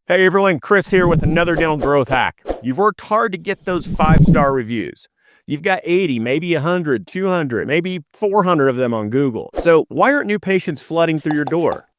Hey everyone, Chris here with another dental growth hack. You've worked hard to get those 5-star reviews. You've got 80, maybe 100, 200, maybe 400 of them on Google. So why aren't new patients flooding through your door?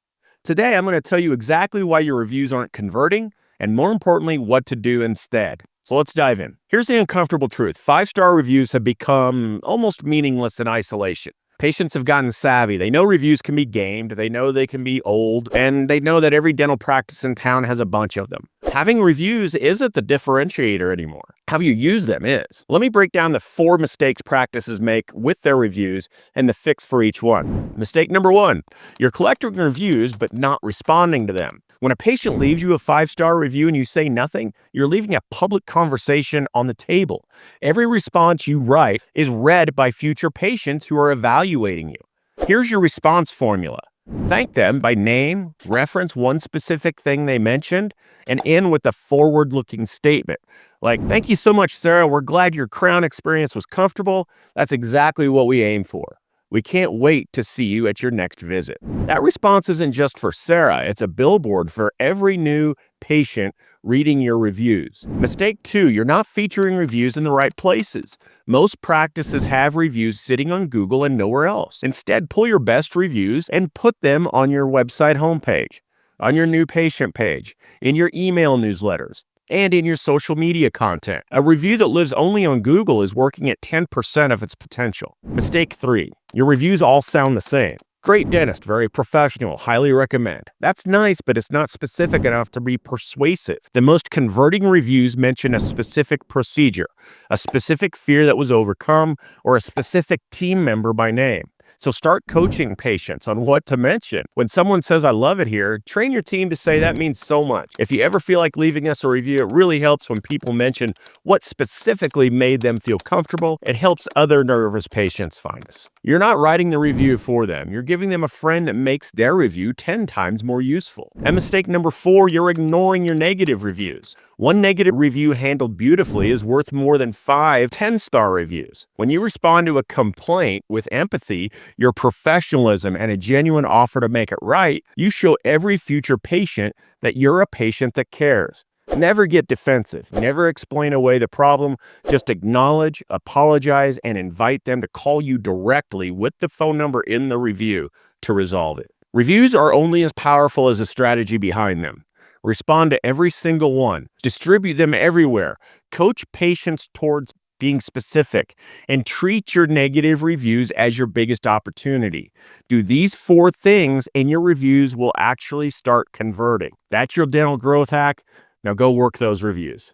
Today, I'm going to tell you exactly why your reviews aren't converting, and more importantly, what to do instead. So let's dive in. Here's the uncomfortable truth. 5-star reviews have become almost meaningless in isolation. Patients have gotten savvy. They know reviews can be gamed, they know they can be old, and they know that every dental practice in town has a bunch of them. Having reviews isn't the differentiator anymore. How you use them is. Let me break down the 4 mistakes practices make with their reviews and the fix for each one. Mistake number 1, you're collecting reviews but not responding to them. When a patient leaves you a 5-star review and you say nothing, you're leaving a public conversation on the table. Every response you write is read by future patients who are evaluating you. Here's your response formula. Thank them by name, reference one specific thing they mentioned, and end with a forward-looking statement. Like, thank you so much, Sarah. We're glad your crown experience was comfortable. That's exactly what we aim for. We can't wait to see you at your next visit. That response isn't just for Sarah. It's a billboard for every new patient reading your reviews. Mistake 2, you're not featuring reviews in the right places. Most practices have reviews sitting on Google and nowhere else. Instead, pull your best reviews and put them on your website homepage, on your new patient page, in your email newsletters, and in your social media content. A review that lives only on Google is working at 10% of its potential. Mistake 3, your reviews all sound the same. Great dentist, very professional, highly recommend. That's nice, but it's not specific enough to be persuasive. The most converting reviews mention a specific procedure, a specific fear that was overcome, or a specific team member by name. So start coaching patients on what to mention. When someone says, I love it here, train your team to say that means so much. If you ever feel like leaving us a review, it really helps when people mention what specifically made them feel comfortable. It helps other nervous patients find us. You're not writing the review for them. You're giving them a friend that makes their review 10 times more useful. And mistake number 4, you're ignoring your negative reviews. One negative review handled beautifully is worth more than 5 10-star reviews. When you respond to a complaint with empathy, your professionalism, and a genuine offer to make it right, you show every future patient that you're a patient that cares. Never get defensive. Never explain away the problem. Just acknowledge, apologize, and invite them to call you directly with the phone number in the review to resolve it. Reviews are only as powerful as the strategy behind them. Respond to every single one. Distribute them everywhere. Coach patients towards being specific, and treat your negative reviews as your biggest opportunity. Do these 4 things and your reviews will actually start converting. That's your dental growth hack. Now go work those reviews.